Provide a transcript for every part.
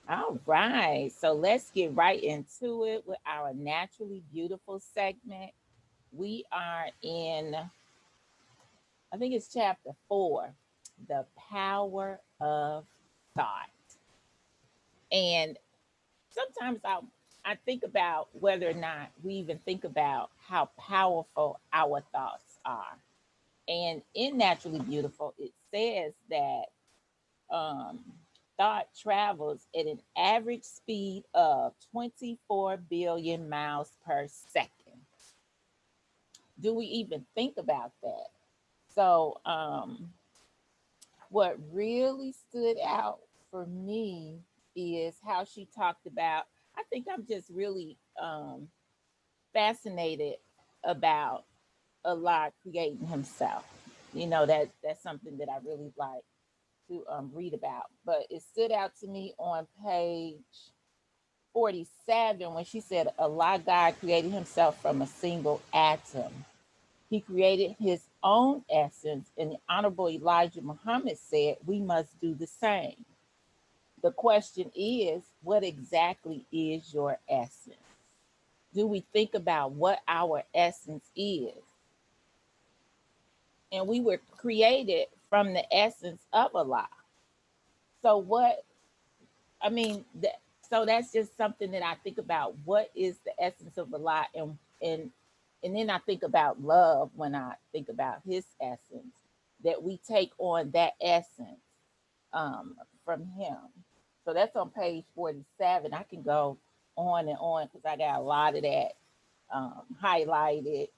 All right. So let's get right into it with our naturally beautiful segment. We are in, I think it's chapter 4, the power of thought. And sometimes I think about whether or not we even think about how powerful our thoughts are. And in Naturally Beautiful, it says that um, thought travels at an average speed of 24 billion miles per second. Do we even think about that? So, what really stood out for me is how she talked about. I think I'm just really fascinated about Allah creating Himself. That's something that I really like to read about. But it stood out to me on page 47 when she said, Allah God created Himself from a single atom. He created His own essence, and the Honorable Elijah Muhammad said, we must do the same. The question is, what exactly is your essence? Do we think about what our essence is? And we were created from the essence of Allah. So what I mean, so that's just something that I think about. What is the essence of Allah, and then I think about love when I think about His essence. That we take on that essence um, from Him. So that's on page 47. I can go on and on because I got a lot of that highlighted.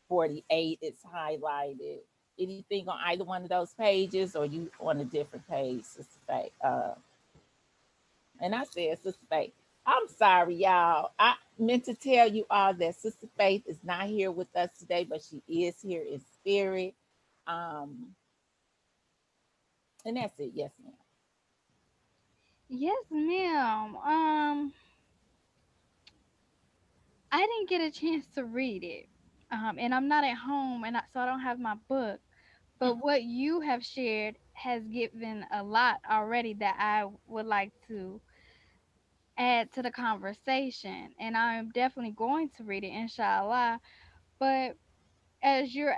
48 is highlighted. Anything on either one of those pages, or you on a different page, Sister Faye? And I said, Sister Faith, I'm sorry, y'all. I meant to tell you all that Sister Faith is not here with us today, but she is here in spirit. Um, and that's it. Yes, ma'am. Yes, ma'am. I didn't get a chance to read it. And I'm not at home, so I don't have my book. But what you have shared has given a lot already that I would like to add to the conversation. And I'm definitely going to read it, inshallah. But as you're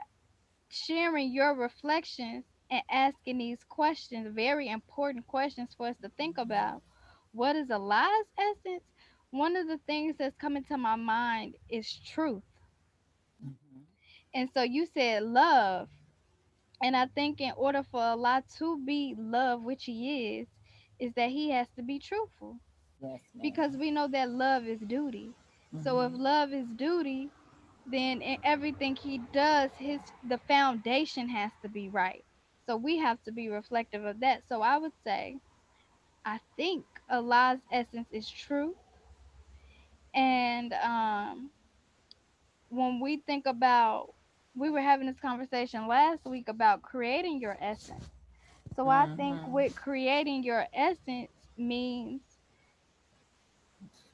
sharing your reflections and asking these questions, very important questions for us to think about. What is Allah's essence? One of the things that's coming to my mind is truth. Mm-hmm. And so you said love. And I think in order for Allah to be love, which He is that He has to be truthful. Yes, Because ma'am. we know that love is duty. So if Mm-hmm. love is duty, then in everything he does, the foundation has to be right. So we have to be reflective of that. So I would say I think Allah's essence is true. And when we think about, we were having this conversation last week about creating your essence. So I think Mm-hmm. with creating your essence means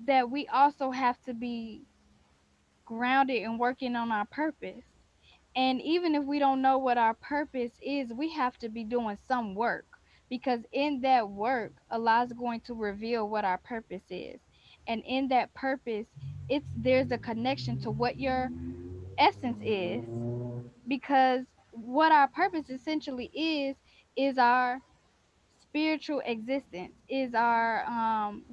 that we also have to be grounded and working on our purpose. And even if we don't know what our purpose is, we have to be doing some work, because in that work, Allah's going to reveal what our purpose is. And in that purpose, there's a connection to what your essence is, because what our purpose essentially is our spiritual existence, is our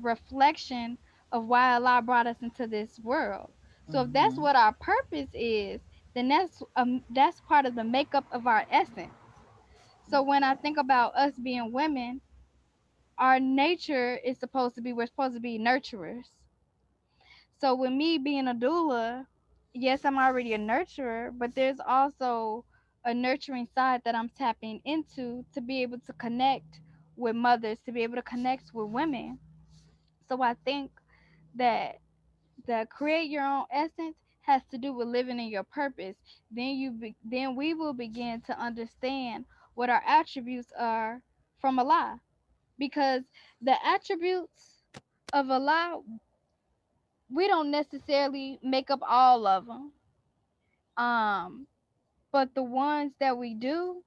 reflection of why Allah brought us into this world. So if that's Mm-hmm. what our purpose is, then that's part of the makeup of our essence. So when I think about us being women, our nature is supposed to be, we're supposed to be nurturers. So with me being a doula, yes, I'm already a nurturer, but there's also a nurturing side that I'm tapping into to be able to connect with mothers, to be able to connect with women. So I think that the create your own essence has to do with living in your purpose. Then we will begin to understand what our attributes are from Allah, because the attributes of Allah, we don't necessarily make up all of them. Um, but the ones that we do,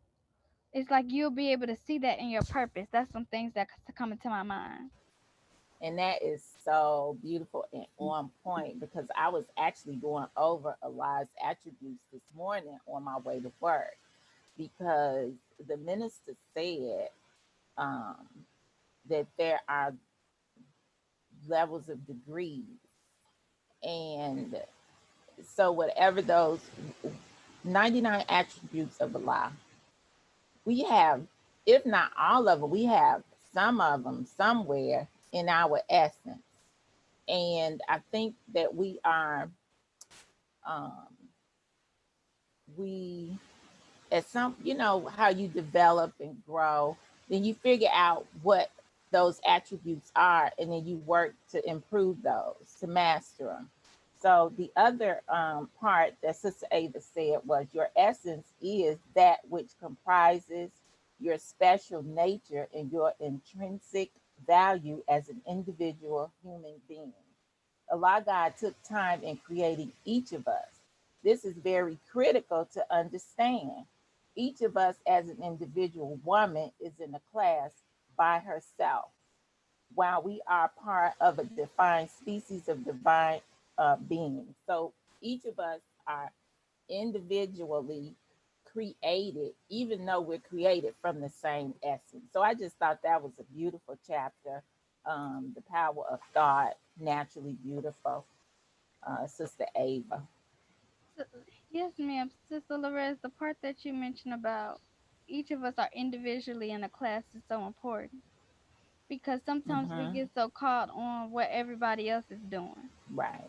it's like you'll be able to see that in your purpose. That's some things that come into my mind. And that is so beautiful and on point because I was actually going over Allah's attributes this morning on my way to work because the minister said um, that there are levels of degrees. And so, whatever those 99 attributes of Allah, we have, if not all of them, we have some of them somewhere in our essence. And I think that um, we at some, how you develop and grow, then you figure out what those attributes are, and then you work to improve those, to master them. So the other part that Sister Ava said was your essence is that which comprises your special nature and your intrinsic value as an individual human being. Allah God took time in creating each of us. This is very critical to understand. Each of us, as an individual woman, is in a class by herself, while we are part of a defined species of divine beings. So each of us are individually created, even though we're created from the same essence. So I just thought that was a beautiful chapter. The power of thought, naturally beautiful, Sister Ava. So, yes, ma'am. Sister Lorez, the part that you mentioned about each of us are individually in a class is so important because sometimes we Mm-hmm. get so caught on what everybody else is doing. Right.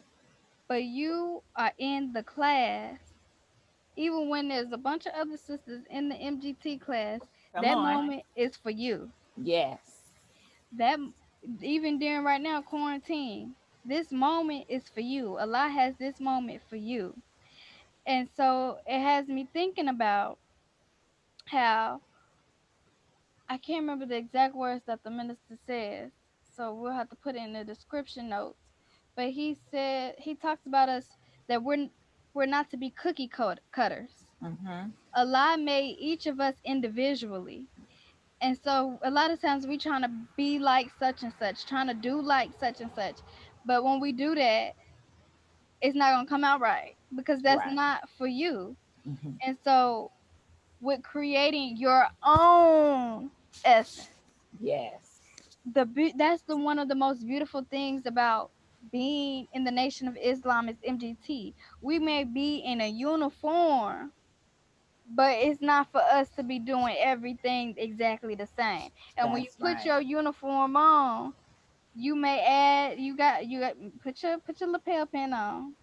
But you are in the class, even when there's a bunch of other sisters in the MGT class, Come that on. moment is for you. Yes. That even during right now quarantine, this moment is for you. Allah has this moment for you. And so it has me thinking about how I can't remember the exact words that the minister says, so we'll have to put it in the description notes. But he said he talks about us that we're not to be cutters. Mm-hmm. Allah made each of us individually. And so a lot of times we trying to be like such and such, trying to do like such and such. But when we do that, it's not gonna come out right because that's Right. not for you. Mm-hmm. And so with creating your own essence, Yes. that's the one of the most beautiful things about being in the Nation of Islam is MGT. We may be in a uniform, but it's not for us to be doing everything exactly the same. And when you That's put right. your uniform on, you may add you got put your lapel pin on,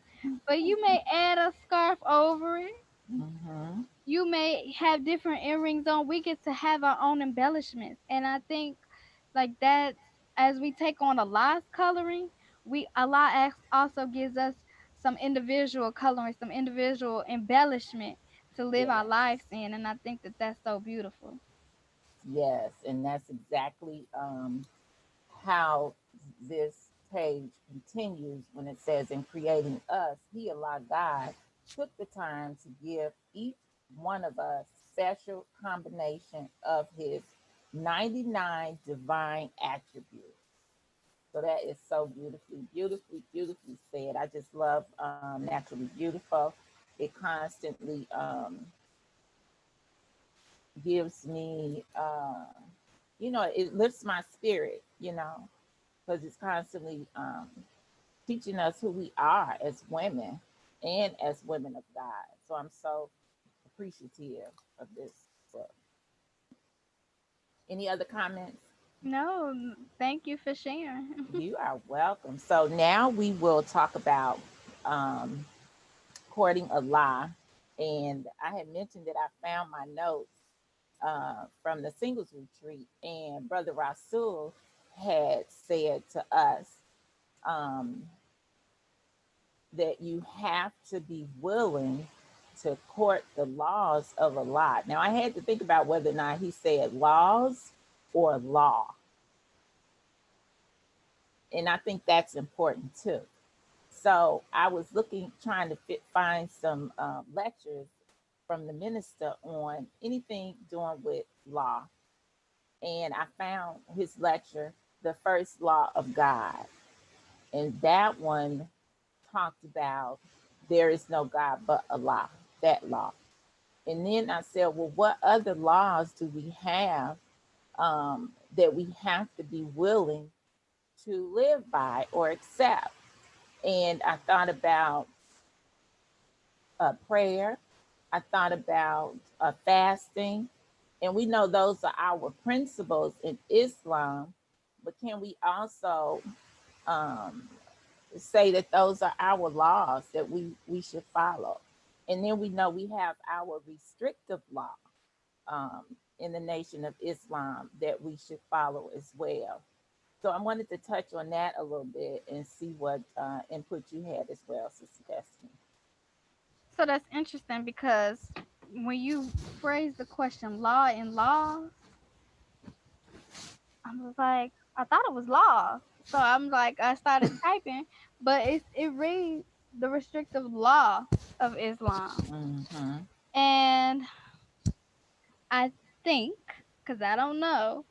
but you may add a scarf over it. Mm-hmm. You may have different earrings on. We get to have our own embellishments, and I think like that, as we take on Allah's coloring, we also gives us some individual coloring, some individual embellishment to live our Yes. lives in, and I think that that's so beautiful. Yes. And that's exactly how this page continues when it says, in creating us, He, Allah God, took the time to give each one of us special combination of His 99 divine attributes. So that is so beautifully, beautifully, beautifully said. I just love naturally beautiful. It constantly gives me, it lifts my spirit, because it's constantly teaching us who we are as women and as women of God. So I'm so appreciative of this book. Any other comments? No, thank you for sharing. You are welcome. So now we will talk about um, courting Allah. And I had mentioned that I found my notes from the singles retreat, and Brother Rasul had said to us um, that you have to be willing to court the laws of Allah. Now, I had to think about whether or not he said laws or law. And I think that's important too. So I was trying to find some lectures from the minister on anything doing with law. And I found his lecture the first law of God. And that one talked about there is no God but Allah, that law. And then I said, well, what other laws do we have that we have to be willing to live by or accept? And I thought about prayer. I thought about fasting. And we know those are our principles in Islam, but can we also um, say that those are our laws that we should follow? And then we know we have our restrictive law um, in the Nation of Islam that we should follow as well. So I wanted to touch on that a little bit and see what input you had as well, Sister Destiny. So that's interesting because when you phrase the question law and laws, I was like, I thought it was law. So I'm like, I started typing, but it reads the restrictive law of Islam. Mm-hmm. And I think, because I don't know,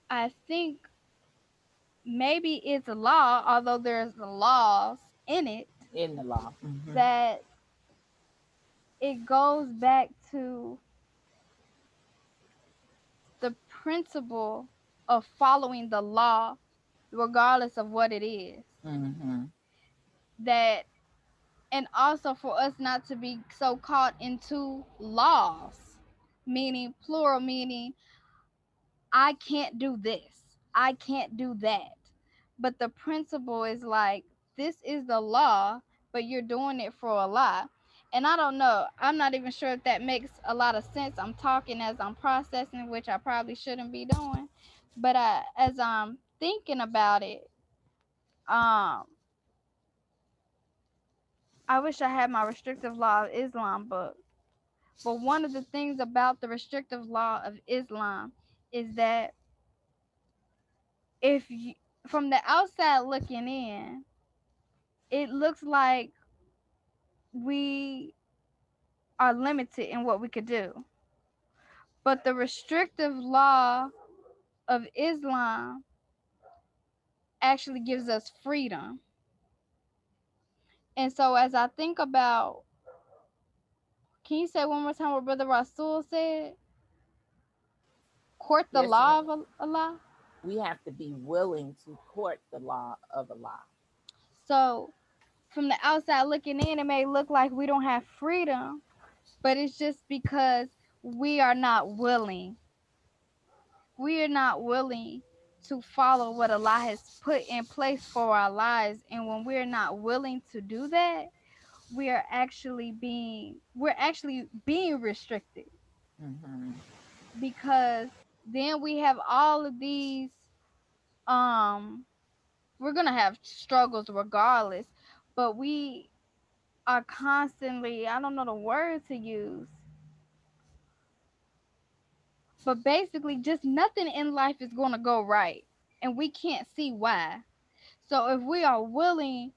I think maybe it's a law, although there's the laws in it, In the law. Mm-hmm. that it goes back to the principle of following the law regardless of what it is. Mm-hmm. That, and also for us not to be so caught into laws, meaning plural, meaning I can't do this, I can't do that. But the principle is like, this is the law, but you're doing it for a lie. And I don't know, I'm not even sure if that makes a lot of sense. I'm talking as I'm processing, which I probably shouldn't be doing. But as I'm thinking about it, um, I wish I had my restrictive law of Islam book. But one of the things about the restrictive law of Islam is that if you, from the outside looking in, it looks like we are limited in what we could do. But the restrictive law of Islam actually gives us freedom. And so as I think about, can you say one more time what Brother Rasul said? Court the Yes, law of Allah? we have to be willing to court the law of Allah. So from the outside looking in, it may look like we don't have freedom, but it's just because we are not willing. We are not willing to follow what Allah has put in place for our lives. And when we're not willing to do that, we're actually being restricted, Mm-hmm. because then we have all of these um we're gonna have struggles regardless, but we are constantly, I don't know the word to use, but basically just nothing in life is going to go right, and we can't see why. So if we are willing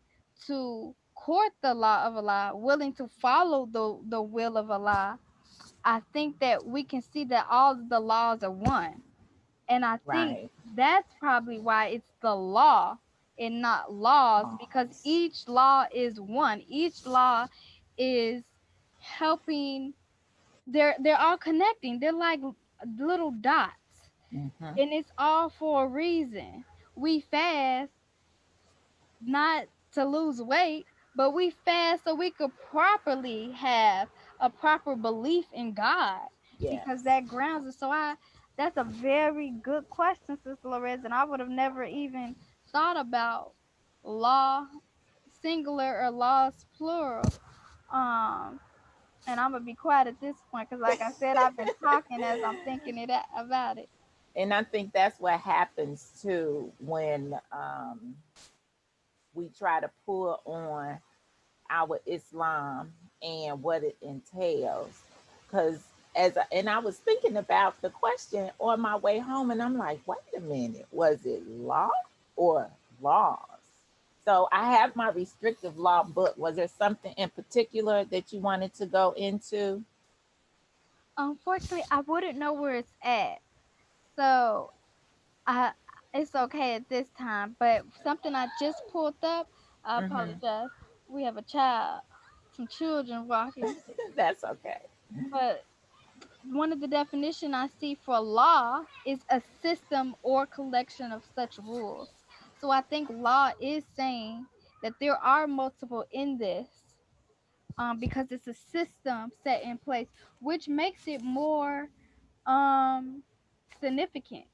to court the law of Allah, willing to follow the will of Allah, I think that we can see that all of the laws are one. And I think Right. that's probably why it's the law and not laws, because Laws. each law is one. Each law is helping, they're all connecting. They're like little dots, Mm-hmm. and it's all for a reason. We fast not to lose weight, but we fast so we could properly have a proper belief in God, because Yes. that grounds us. So I that's a very good question, Sister Lorez, and I would have never even thought about law singular or laws plural. Um and I'm gonna be quiet at this point because, like I said, I've been talking as I'm thinking about it. And I think that's what happens too when we try to pull on our Islam and what it entails. Because and I was thinking about the question on my way home, and I'm like, wait a minute, was it law or laws? So I have my restrictive law book. Was there something in particular that you wanted to go into? Unfortunately, I wouldn't know where it's at. So I It's okay at this time, but something I just pulled up, I Mm-hmm. apologize. We have a child, some children walking, That's okay. but one of the definition I see for law is a system or collection of such rules. So I think law is saying that there are multiple in this, because it's a system set in place, which makes it more um, significant.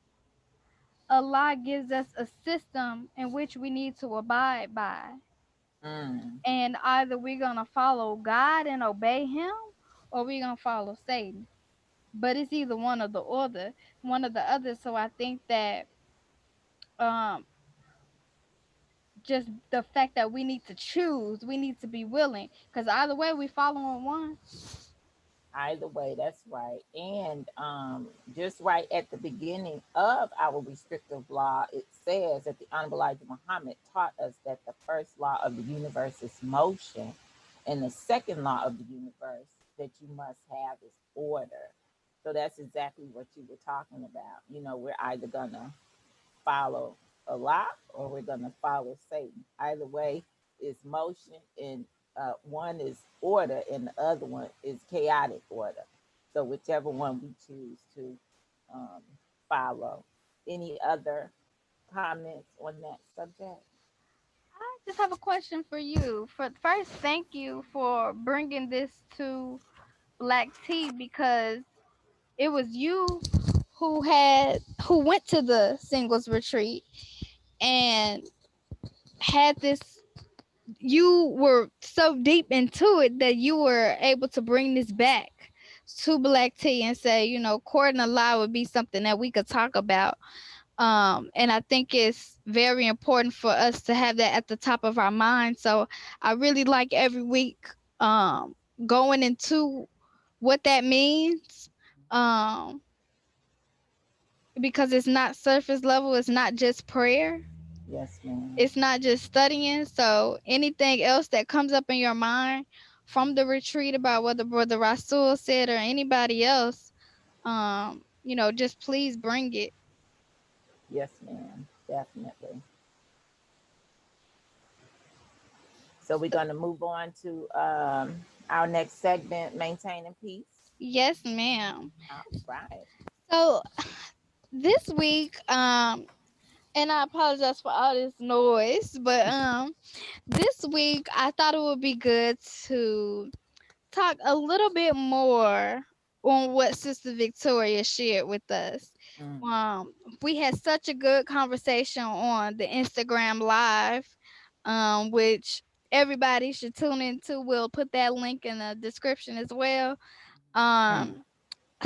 A law gives us a system in which we need to abide by, Mm. and either we're gonna follow God and obey Him, or we're gonna follow Satan. But it's either one or the other, one or the other. So I think that um just the fact that we need to choose, we need to be willing, because either way we following one. Either way, that's right. And just right at the beginning of our restrictive law, it says that the Honorable Elijah Muhammad taught us that the first law of the universe is motion, and the second law of the universe that you must have is order. So that's exactly what you were talking about. We're either gonna follow Allah or we're going to follow Satan. Either way, it's motion, and one is order, and the other one is chaotic order. So, whichever one we choose to um, follow. Any other comments on that subject? I just have a question for you. For first, thank you for bringing this to Black Tea, because it was you who went to the singles retreat and had this. You were so deep into it that you were able to bring this back to Black Tea and say, court and law would be something that we could talk about. And I think it's very important for us to have that at the top of our mind. So I really like every week going into what that means. Um, because it's not surface level, it's not just prayer, Yes, ma'am. it's not just studying. So anything else that comes up in your mind from the retreat about what the brother Rasul said or anybody else, just please bring it. Yes, ma'am. Definitely. So, we're going to move on to our next segment, Maintaining Peace. Yes, ma'am. All right. So this week, and I apologize for all this noise, but this week I thought it would be good to talk a little bit more on what Sister Victoria shared with us. Mm. Um, we had such a good conversation on the Instagram Live, which everybody should tune into. We'll put that link in the description as well. Mm. Um,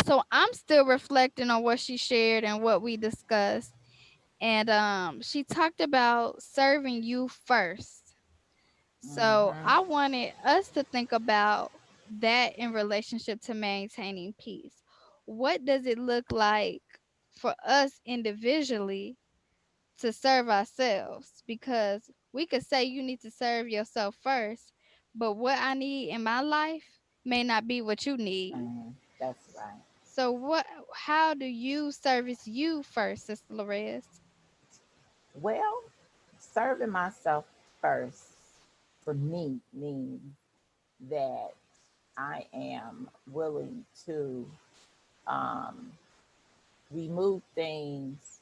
so I'm still reflecting on what she shared and what we discussed. And she talked about serving you first. So Mm-hmm. I wanted us to think about that in relationship to maintaining peace. What does it look like for us individually to serve ourselves? Because we could say you need to serve yourself first, but what I need in my life may not be what you need. That's right. So how do you service you first, Sister Lorez? Well, serving myself first for me means that I am willing to um, remove things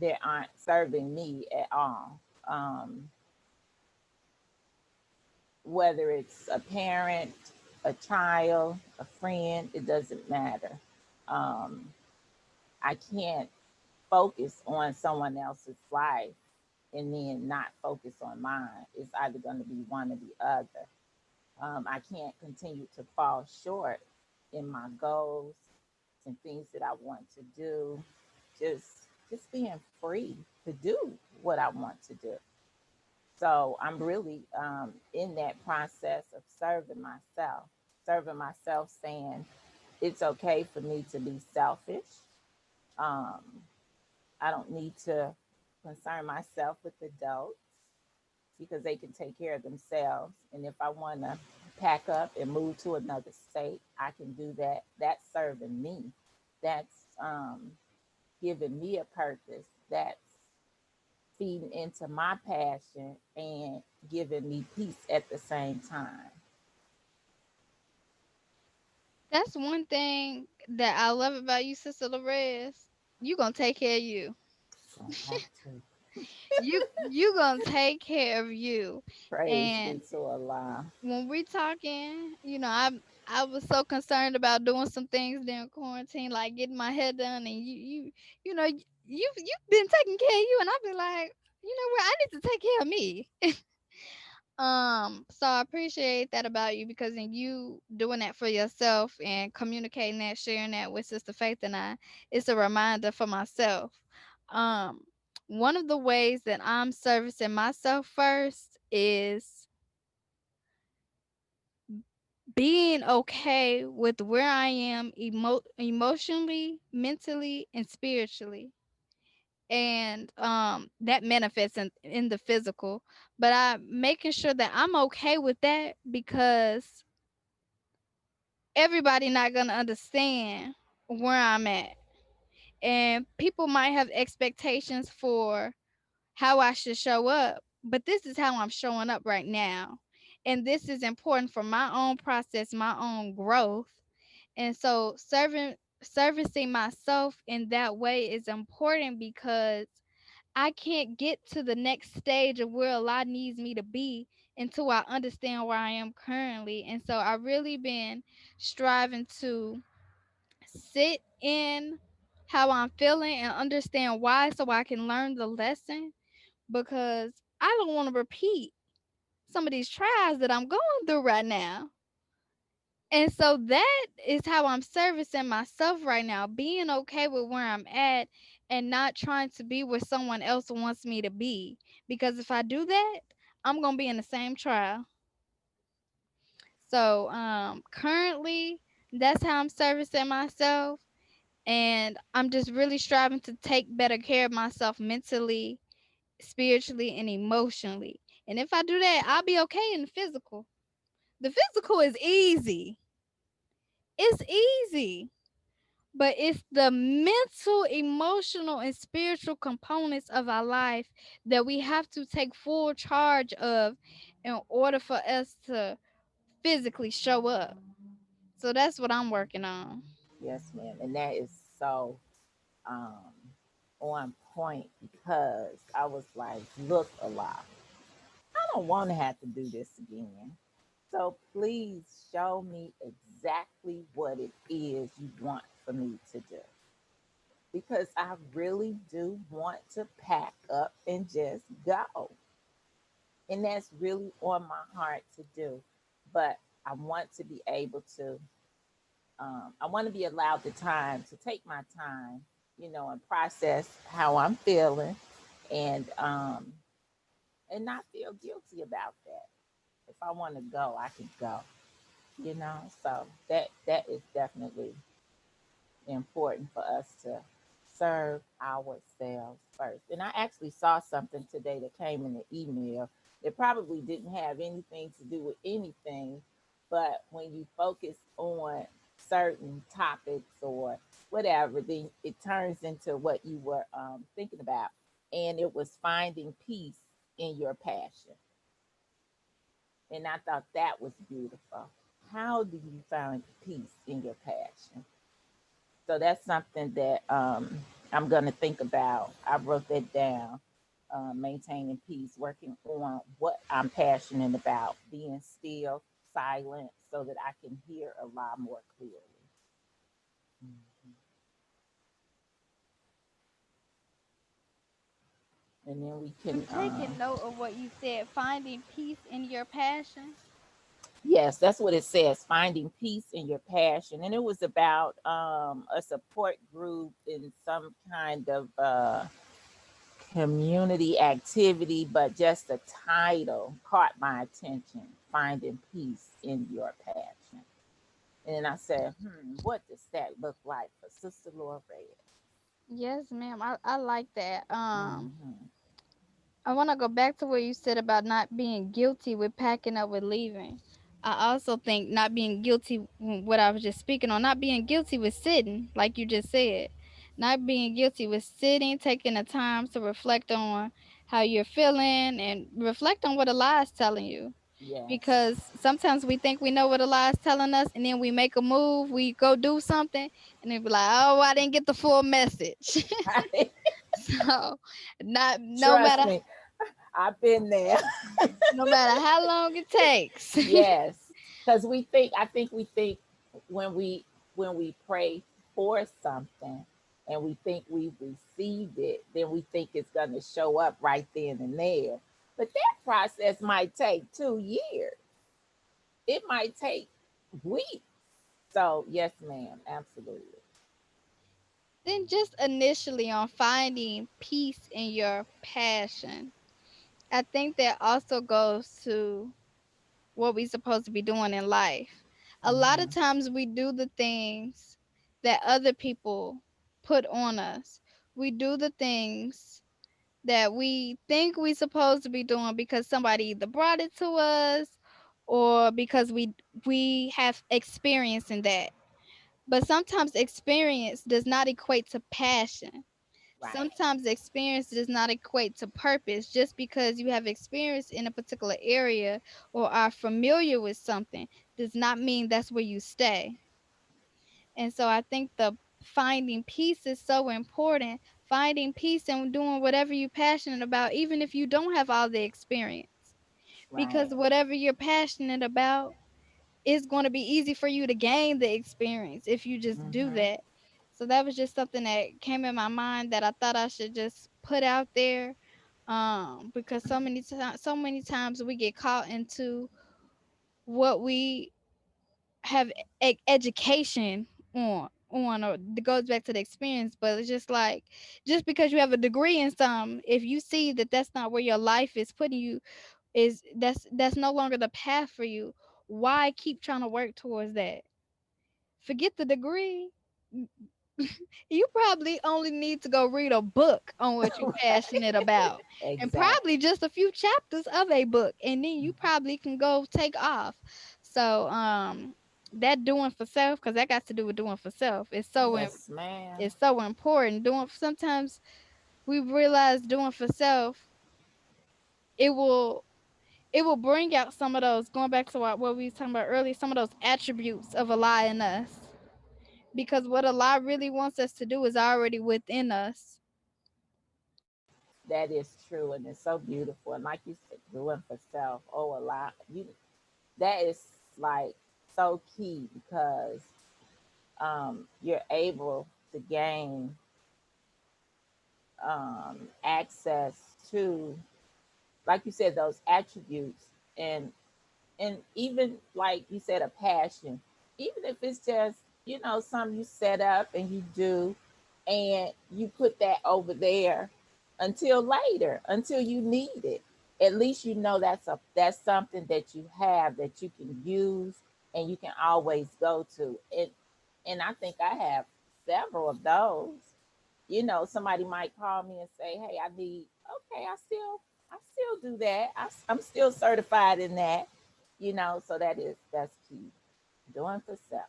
that aren't serving me at all. Whether it's a parent, a child, a friend, it doesn't matter. Um, I can't focus on someone else's life and then not focus on mine. It's either going to be one or the other. I can't continue to fall short in my goals and things that I want to do. Just being free to do what I want to do. So I'm really in that process of serving myself, saying it's okay for me to be selfish. Um, I don't need to concern myself with adults because they can take care of themselves. And if I want to pack up and move to another state, I can do that. That's serving me. That's giving me a purpose that's feeding into my passion and giving me peace at the same time. That's one thing that I love about you, Sister Larez. You gonna take care of you. So I have to You gonna take care of you. praise be And to Allah. when we talking, I was so concerned about doing some things during quarantine, like getting my hair done, and you've been taking care of you, and I've been like, you know what, I need to take care of me. So I appreciate that about you, because in you doing that for yourself and communicating that, sharing that with Sister Faith and I, it's a reminder for myself. Um, One of the ways that I'm servicing myself first is being okay with where I am emotionally, mentally, and spiritually. And that manifests in the physical, but I'm making sure that I'm okay with that, because everybody not gonna understand where I'm at, and people might have expectations for how I should show up, but this is how I'm showing up right now, and this is important for my own process, my own growth. And so servicing myself in that way is important, because I can't get to the next stage of where Allah needs me to be until I understand where I am currently. And so I really been striving to sit in how I'm feeling and understand why, so I can learn the lesson, because I don't want to repeat some of these trials that I'm going through right now. And so that is how I'm servicing myself right now, being okay with where I'm at and not trying to be where someone else wants me to be. Because if I do that, I'm going to be in the same trial. So, currently, that's how I'm servicing myself. And I'm just really striving to take better care of myself mentally, spiritually, and emotionally. And if I do that, I'll be okay in the physical. The physical is easy. It's easy. But it's the mental, emotional, and spiritual components of our life that we have to take full charge of in order for us to physically show up. So that's what I'm working on. Yes, ma'am. And that is so um, on point because I was like, look, Allah, I don't want to have to do this again. So please show me exactly what it is you want for me to do. Because I really do want to pack up and just go. And that's really on my heart to do. But I want to be able to, I want to be allowed the time to take my time, and process how I'm feeling and not feel guilty about that. If I want to go, I can go. So that is definitely important for us to serve ourselves first. And I actually saw something today that came in the email that probably didn't have anything to do with anything, but when you focus on certain topics or whatever, then it turns into what you were thinking about. And it was finding peace in your passion. And I thought that was beautiful. How do you find peace in your passion? So that's something that I'm going to think about. I wrote that down. Maintaining peace, working on what I'm passionate about, being still, silent, so that I can hear a lot more clearly. Mhm. And then we I'm can, taking note of what you said, finding peace in your passion. yes, that's what it says, finding peace in your passion. And it was about a support group in some kind of community activity, but just the title caught my attention, finding peace in your passion. And then I said, what does that look like for Sister Laura Red? Yes, ma'am. I like that. Mm-hmm. I want to go back to what you said about not being guilty with packing up with leaving. I also think not being guilty, what I was just speaking on, not being guilty with sitting, like you just said. Not being guilty was sitting, taking the time to reflect on how you're feeling and reflect on what a lie is telling you. Yes. Because sometimes we think we know what a lie is telling us, and then we make a move, we go do something, and then be like, "Oh, I didn't get the full message." So, not no Trust matter me, I've been there. no matter how long it takes. Yes, because I think we think when we pray for something and we think we've received it, then we think it's going to show up right then and there. But that process might take 2 years. It might take weeks. So yes, ma'am, absolutely. Then just initially on finding peace in your passion. I think that also goes to what we supposed to be doing in life. A lot of Hmm. times we do the things that other people put on us. We do the things that we think we supposed to be doing because somebody either brought it to us or because we have experience in that. But sometimes experience does not equate to passion. Right, Sometimes experience does not equate to purpose. Just because you have experience in a particular area or are familiar with something does not mean that's where you stay. And so I think the finding peace is so important. Finding peace and doing whatever you're passionate about, even if you don't have all the experience. right. Because whatever you're passionate about, it's going to be easy for you to gain the experience if you just do Hmm. that. So that was just something that came in my mind that I thought I should just put out there. Because so many times we get caught into what we have education on, or it goes back to the experience. But it's just like, just because you have a degree in something, if you see that that's not where your life is putting you, is that's no longer the path for you, why keep trying to work towards that? Forget the degree. You probably only need to go read a book on what you're Right. passionate about, and probably Exactly. just a few chapters of a book, and then you probably can go take off. So that doing for self, because that got to do with doing for self, Yes, ma'am. it's so important. Doing, sometimes we realize doing for self, it will it will bring out some of those, going back to what we was talking about earlier, some of those attributes of a lie in us, because what a lie really wants us to do is already within us. That is true, and it's so beautiful. And like you said, doing for self. Oh, a lot. You that is like so key because you're able to gain access to, like you said, those attributes, and even like you said, a passion, even if it's just something you set up and you do, and you put that over there until later, until you need it. At least that's something that you have that you can use and you can always go to it. And I think I have several of those. Somebody might call me and say, hey, I need, okay, I still do that. I'm still certified in that. So that's key. Doing for self.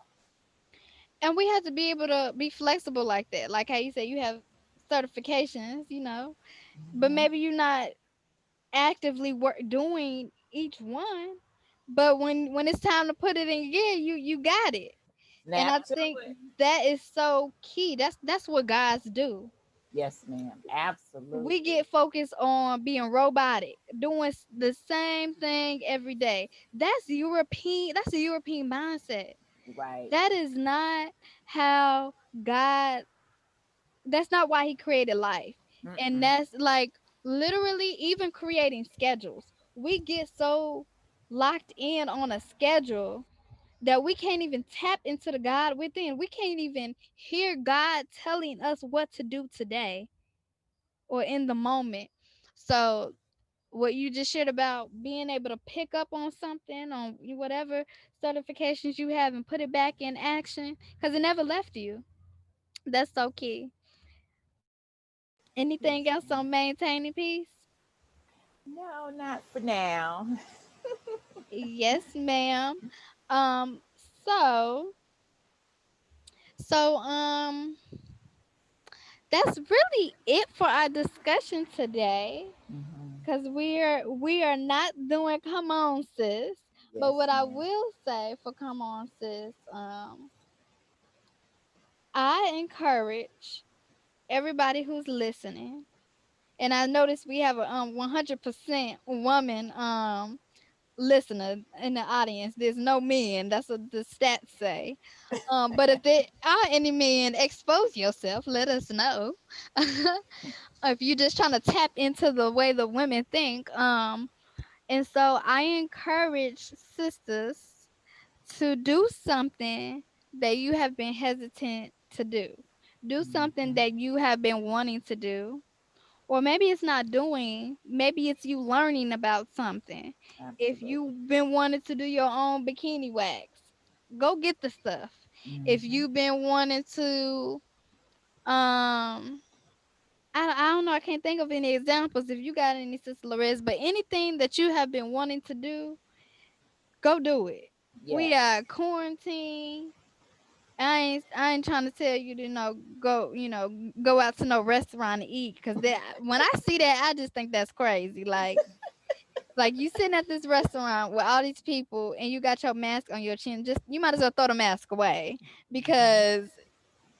And we have to be able to be flexible like that. Like how you say you have certifications, but Hmm. maybe you're not actively doing each one. But when it's time to put it in gear, you got it. And Snap I to think it. that is so key. That's what guys do. Yes, ma'am. We Absolutely. get focused on being robotic, doing the same thing every day. That's a European mindset. Right. That is not how God, that's not why he created life. And Mm-mm. that's like literally even creating schedules. We get so locked in on a schedule that we can't even tap into the God within. We can't even hear God telling us what to do today or in the moment. So what you just shared about being able to pick up on something, on whatever certifications you have, and put it back in action because it never left you. That's so key. Yes, Anything else ma'am. on maintaining peace? No, not for now. Yes, ma'am. Um, so so that's really it for our discussion today. Hmm. Cause we are not doing come on sis. But Yes, what I ma'am. will say for come on sis, I encourage everybody who's listening, and I notice we have a 100% woman listener in the audience. There's no men. That's what the stats say. But if there are any men, expose yourself. Let us know. If you're just trying to tap into the way the women think. And so I encourage sisters to do something that you have been hesitant to do. Do something Hmm. that you have been wanting to do. Or maybe it's not doing, maybe it's you learning about something. If Absolutely. you've been wanting to do your own bikini wax, go get the stuff. If Hmm. you've been wanting to I don't know, I can't think of any examples if you got any, Sister Larez, but anything that you have been wanting to do, go do it. We Yes. are quarantined. I ain't trying to tell you to go go out to no restaurant and eat, because that when I see that I just think that's crazy. Like you sitting at this restaurant with all these people and you got your mask on your chin, just you might as well throw the mask away, Hmm. because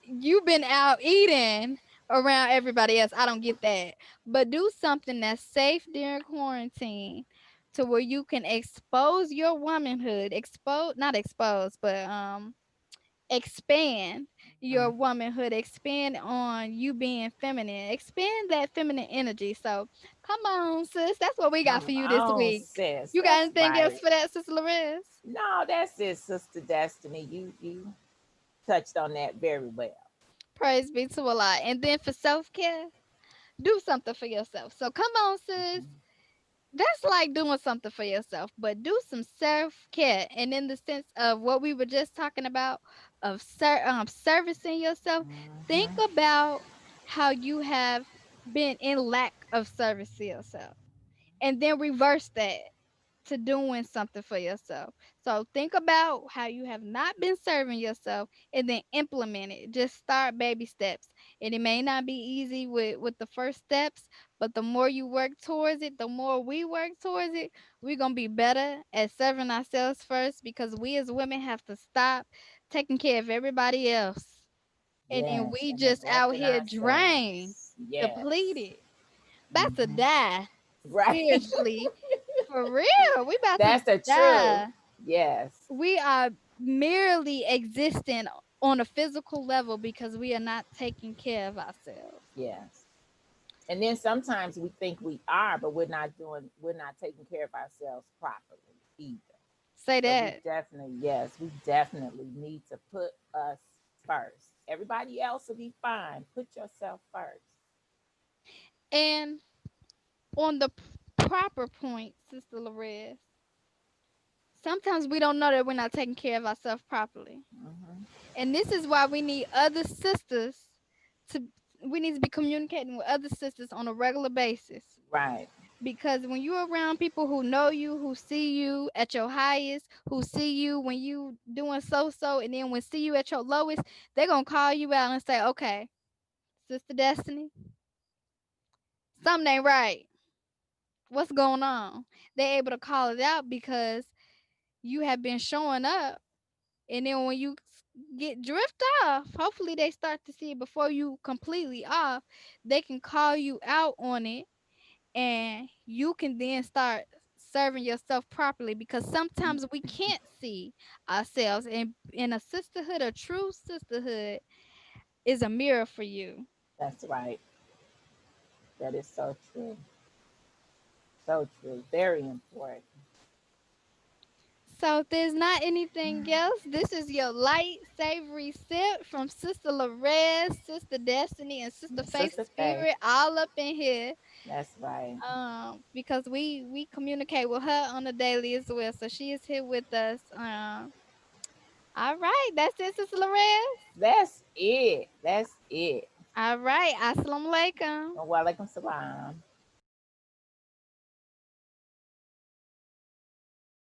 you've been out eating around everybody else. I don't get that. But do something that's safe during quarantine to where you can expose your womanhood, expose not expose, but expand your womanhood, expand on you being feminine, expand that feminine energy. So come on, sis. That's what we got for Come you this on, week. sis. You got That's anything else right. for that, Sister Larissa? No, that's it, Sister Destiny. You touched on that very well. Praise be to Allah. And then for self-care, do something for yourself. So come on, sis. Hmm. That's like doing something for yourself, but do some self-care. And in the sense of what we were just talking about, of servicing yourself, think Hmm. about how you have been in lack of service to yourself, and then reverse that to doing something for yourself. So think about how you have not been serving yourself and then implement it. Just start baby steps. And it may not be easy with the first steps, but the more you work towards it, the more we work towards it, we're going to be better at serving ourselves first, because we as women have to stop taking care of everybody else. And then Yes, we and just out neglecting here drained, ourselves. Yes. depleted. About to Hmm. die Right. spiritually. For real, we about to That's the truth. die. Yes. We are merely existing on a physical level because we are not taking care of ourselves. Yes. And then sometimes we think we are, but we're not taking care of ourselves properly either. Say So we that. definitely, yes, we definitely need to put us first. Everybody else will be fine. Put yourself first. And on the proper point, Sister Larez, sometimes we don't know that we're not taking care of ourselves properly. Hmm. And this is why we need other sisters to we need to be communicating with other sisters on a regular basis. Right. Because when you're around people who know you, who see you at your highest, who see you when you doing so, and then when see you at your lowest, they're gonna call you out and say, okay, Sister Destiny, something ain't right. What's going on? They're able to call it out because you have been showing up. And then when you get drift off, hopefully they start to see it before you completely off. They can call you out on it, and you can then start serving yourself properly, because sometimes we can't see ourselves, and in a sisterhood, a true sisterhood is a mirror for you. That's right. That is so true. So true. Very important. So if there's not anything else, this is your light savory sip from Sister Larez, Sister Destiny, and Sister Faith Sister Faith. Spirit, all up in here. That's right. Because we communicate with her on a daily as well, so she is here with us. All right, that's it, Sister Larez. That's it. That's it. All right. Assalamu alaikum. Walaikum salam.